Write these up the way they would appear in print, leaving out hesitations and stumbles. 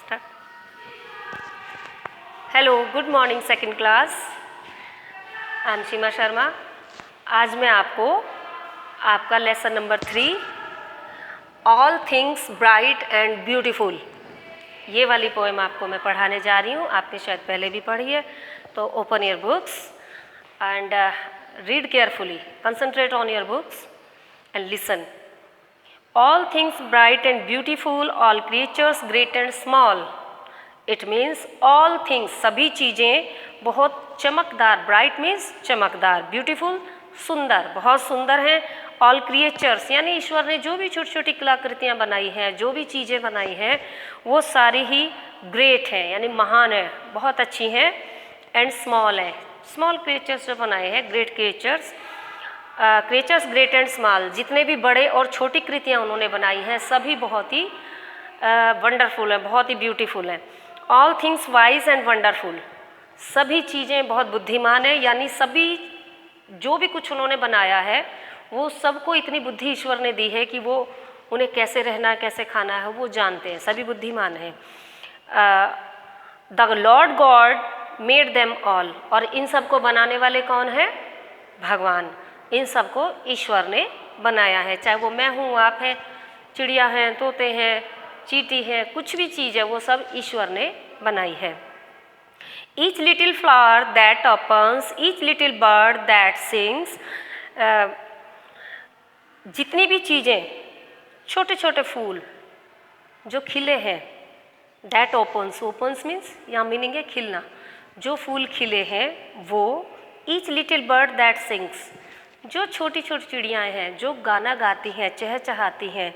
Start. Hello, good morning second class. I am Seema Sharma. आज मैं आपको आपका lesson number 3 all things bright and beautiful ये वाली पोएम आपको मैं पढ़ाने जा रही हूँ। आपने शायद पहले भी पढ़ी है, तो open your books and read carefully, concentrate on your books and listen. All things bright and beautiful, all creatures great and small. It means all things, सभी चीज़ें बहुत चमकदार, bright means चमकदार, beautiful सुंदर, बहुत सुंदर हैं। all creatures यानी ईश्वर ने जो भी छोटी छोटी कलाकृतियाँ बनाई हैं, जो भी चीज़ें बनाई हैं, वो सारी ही great हैं, यानी महान है, बहुत अच्छी हैं। and small है, small creatures जो बनाए हैं, great creatures। Creatures great and small, जितने भी बड़े और छोटी कृतियाँ उन्होंने बनाई हैं सभी बहुत ही वंडरफुल हैं, बहुत ही ब्यूटीफुल हैं। All things wise and wonderful, सभी चीज़ें बहुत बुद्धिमान हैं, यानी सभी जो भी कुछ उन्होंने बनाया है वो सबको इतनी बुद्धि ईश्वर ने दी है कि वो उन्हें कैसे रहना है, कैसे खाना है, वो जानते हैं, सभी बुद्धिमान हैं। The Lord God made them all, और इन सबको बनाने वाले कौन है? भगवान। इन सबको ईश्वर ने बनाया है, चाहे वो मैं हूँ, आप हैं, चिड़िया हैं, तोते हैं, चींटी हैं, कुछ भी चीज़ है वो सब ईश्वर ने बनाई है। Each little flower that opens, each little bird that sings, जितनी भी चीज़ें, छोटे छोटे फूल जो खिले हैं, दैट opens, opens मीन्स यहाँ मीनिंग है खिलना, जो फूल खिले हैं वो। Each little bird that sings, जो छोटी छोटी चिड़ियाँ हैं जो गाना गाती हैं, चहचहाती हैं,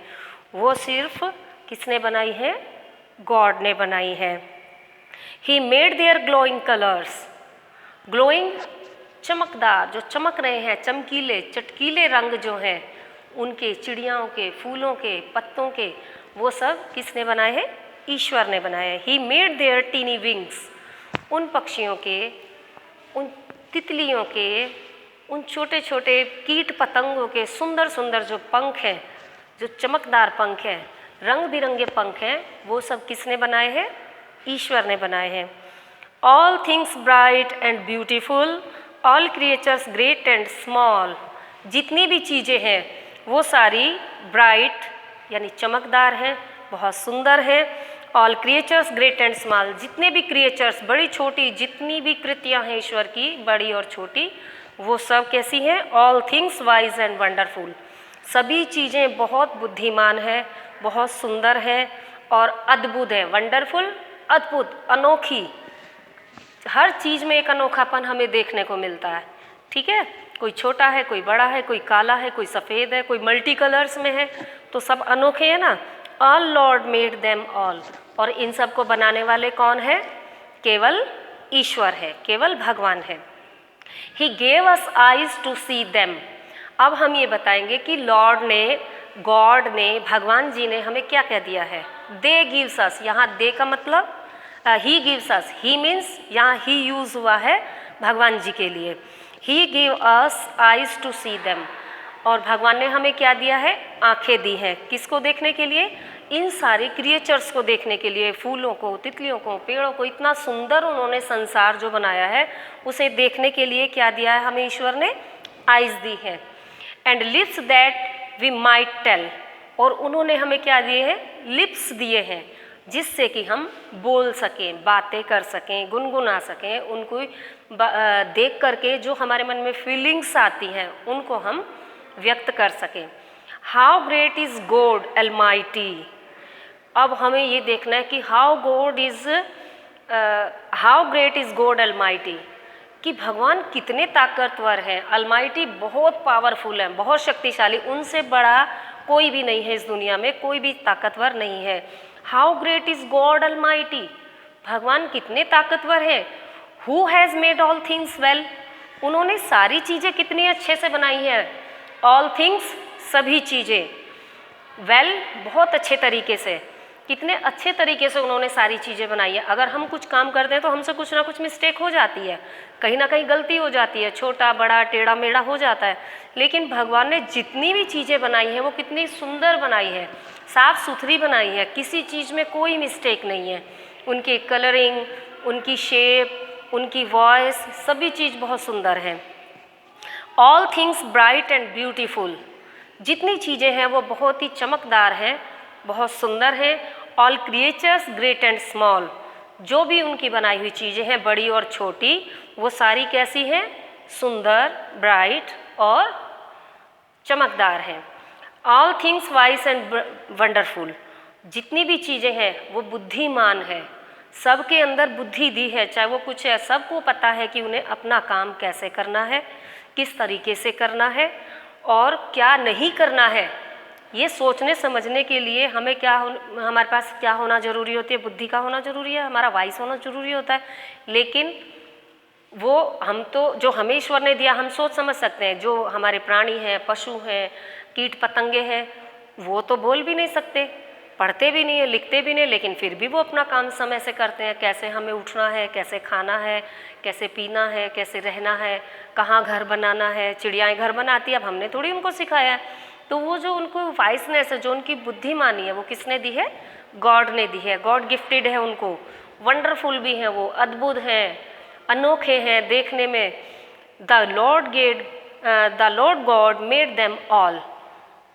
वो सिर्फ किसने बनाई है? गॉड ने बनाई है। He made their glowing colours, glowing चमकदार, जो चमक रहे हैं, चमकीले चटकीले रंग जो हैं उनके, चिड़ियाओं के, फूलों के, पत्तों के, वो सब किसने बनाए हैं? ईश्वर ने बनाए हैं। He made their tiny wings, उन पक्षियों के, उन तितलियों के, उन छोटे छोटे कीट पतंगों के सुंदर सुंदर जो पंख हैं, जो चमकदार पंख हैं, रंग बिरंगे पंख हैं, वो सब किसने बनाए हैं? ईश्वर ने बनाए हैं। All things bright and beautiful, all creatures great and small, जितनी भी चीज़ें हैं वो सारी ब्राइट यानी चमकदार हैं, बहुत सुंदर हैं। All creatures great and small, जितने भी क्रिएचर्स, बड़ी छोटी जितनी भी कृतियाँ हैं ईश्वर की, बड़ी और छोटी, वो सब कैसी हैं? All things wise and wonderful, सभी चीज़ें बहुत बुद्धिमान है, बहुत सुंदर है और अद्भुत है। वंडरफुल, अद्भुत, अनोखी, हर चीज़ में एक अनोखापन हमें देखने को मिलता है। ठीक है, कोई छोटा है, कोई बड़ा है, कोई काला है, कोई सफ़ेद है, कोई मल्टी कलर्स में है, तो सब अनोखे हैं ना। All Lord made them all, और इन सब को बनाने वाले कौन है? केवल ईश्वर है, केवल भगवान है। He gave us eyes to see them, अब हम ये बताएंगे कि लॉर्ड ने, गॉड ने, भगवान जी ने हमें क्या कह दिया है? दे गिव्स अस, यहाँ दे का मतलब he gives us, he means यहाँ ही यूज़ हुआ है भगवान जी के लिए। He give us eyes to see them, और भगवान ने हमें क्या दिया है? आँखें दी हैं, किसको देखने के लिए? इन सारे क्रिएचर्स को देखने के लिए, फूलों को, तितलियों को, पेड़ों को, इतना सुंदर उन्होंने संसार जो बनाया है उसे देखने के लिए क्या दिया है हमें? ईश्वर ने आइज़ दी है। And lips that we might tell, और उन्होंने हमें क्या दिए हैं? लिप्स दिए हैं, जिससे कि हम बोल सकें, बातें कर सकें, गुनगुना सकें, उनको देख करके जो हमारे मन में फीलिंग्स आती हैं उनको हम व्यक्त कर सकें। How great is God Almighty, अब हमें ये देखना है कि how great is God Almighty, कि भगवान कितने ताकतवर हैं। अलमाइटी बहुत पावरफुल हैं, बहुत शक्तिशाली, उनसे बड़ा कोई भी नहीं है इस दुनिया में, कोई भी ताकतवर नहीं है। How great is God Almighty, भगवान कितने ताकतवर हैं। Who has made all things well, उन्होंने सारी चीज़ें कितनी अच्छे से बनाई हैं। ऑल थिंग्स, सभी चीज़ें, वेल बहुत अच्छे तरीके से, कितने अच्छे तरीके से उन्होंने सारी चीज़ें बनाई है। अगर हम कुछ काम करते हैं तो हमसे कुछ ना कुछ मिस्टेक हो जाती है, कहीं ना कहीं गलती हो जाती है, छोटा बड़ा टेढ़ा मेढ़ा हो जाता है, लेकिन भगवान ने जितनी भी चीज़ें बनाई हैं वो कितनी सुंदर बनाई है, साफ़ सुथरी बनाई है, किसी चीज़ में कोई मिस्टेक नहीं है। उनकी कलरिंग, उनकी शेप, उनकी वॉइस, सभी चीज़ बहुत सुंदर है। All things bright and beautiful, जितनी चीज़ें हैं वो बहुत ही चमकदार हैं, बहुत सुंदर हैं। All creatures great and small, जो भी उनकी बनाई हुई चीज़ें हैं बड़ी और छोटी, वो सारी कैसी हैं? सुंदर, ब्राइट और चमकदार हैं। All things vice and wonderful, जितनी भी चीज़ें हैं वो बुद्धिमान है, सबके अंदर बुद्धि दी है, चाहे वो कुछ है, सबको पता है कि उन्हें अपना काम कैसे करना है, किस तरीके से करना है और क्या नहीं करना है। ये सोचने समझने के लिए हमें हमारे पास क्या होना ज़रूरी होती है? बुद्धि का होना ज़रूरी है, हमारा वाइस होना ज़रूरी होता है। लेकिन वो हम तो जो हमें ईश्वर ने दिया हम सोच समझ सकते हैं। जो हमारे प्राणी हैं, पशु हैं, कीट पतंगे हैं, वो तो बोल भी नहीं सकते, पढ़ते भी नहीं है, लिखते भी नहीं, लेकिन फिर भी वो अपना काम समय से करते हैं। कैसे हमें उठना है, कैसे खाना है, कैसे पीना है, कैसे रहना है, कहाँ घर बनाना है। चिड़ियाएँ घर बनाती है, अब हमने थोड़ी उनको सिखाया है। तो वो जो उनको वाइसनेस है, जो उनकी बुद्धिमानी है, वो किसने दी है? गॉड ने दी है। गॉड गिफ्टेड है उनको। वंडरफुल भी हैं वो, अद्भुत हैं, अनोखे हैं देखने में। The Lord God made them all,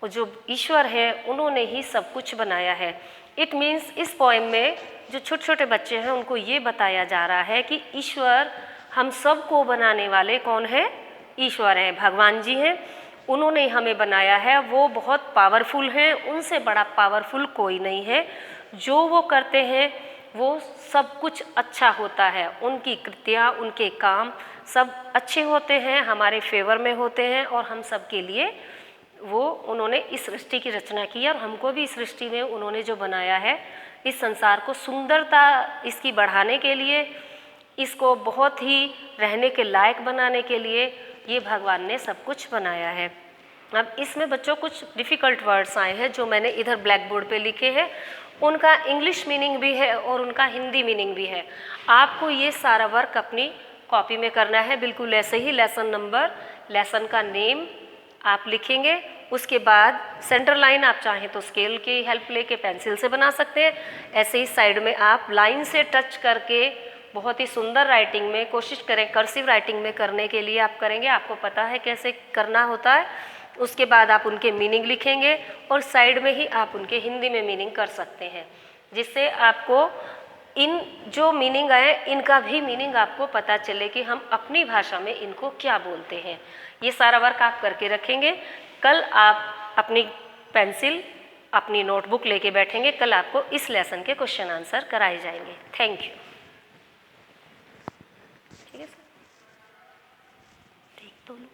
वो जो ईश्वर है उन्होंने ही सब कुछ बनाया है। इट मीन्स इस पोएम में जो छोटे छोटे बच्चे हैं उनको ये बताया जा रहा है कि ईश्वर, हम सब को बनाने वाले कौन है? ईश्वर हैं, भगवान जी हैं, उन्होंने हमें बनाया है। वो बहुत पावरफुल हैं, उनसे बड़ा पावरफुल कोई नहीं है। जो वो करते हैं वो सब कुछ अच्छा होता है, उनकी कृतियाँ, उनके काम सब अच्छे होते हैं, हमारे फेवर में होते हैं और हम सब के लिए वो उन्होंने इस सृष्टि की रचना की है। और हमको भी इस सृष्टि में उन्होंने जो बनाया है, इस संसार को सुंदरता इसकी बढ़ाने के लिए, इसको बहुत ही रहने के लायक बनाने के लिए ये भगवान ने सब कुछ बनाया है। अब इसमें बच्चों कुछ डिफ़िकल्ट वर्ड्स आए हैं जो मैंने इधर ब्लैक बोर्ड पे लिखे हैं। उनका इंग्लिश मीनिंग भी है और उनका हिंदी मीनिंग भी है। आपको ये सारा वर्क अपनी कॉपी में करना है, बिल्कुल ऐसे ही। लेसन नंबर, लेसन का नेम आप लिखेंगे। उसके बाद सेंटर लाइन आप चाहें तो स्केल की हेल्प लेके पेंसिल से बना सकते हैं। ऐसे ही साइड में आप लाइन से टच करके बहुत ही सुंदर राइटिंग में कोशिश करें, कर्सिव राइटिंग में करने के लिए आप करेंगे। आपको पता है कैसे करना होता है। उसके बाद आप उनके मीनिंग लिखेंगे और साइड में ही आप उनके हिंदी में मीनिंग कर सकते हैं, जिससे आपको इन जो मीनिंग आए इनका भी मीनिंग आपको पता चले कि हम अपनी भाषा में इनको क्या बोलते हैं। ये सारा वर्क आप करके रखेंगे। कल आप अपनी पेंसिल, अपनी नोटबुक लेके बैठेंगे। कल आपको इस लेसन के क्वेश्चन आंसर कराए जाएंगे। Thank you. ठीक है सर, ठीक तो लो।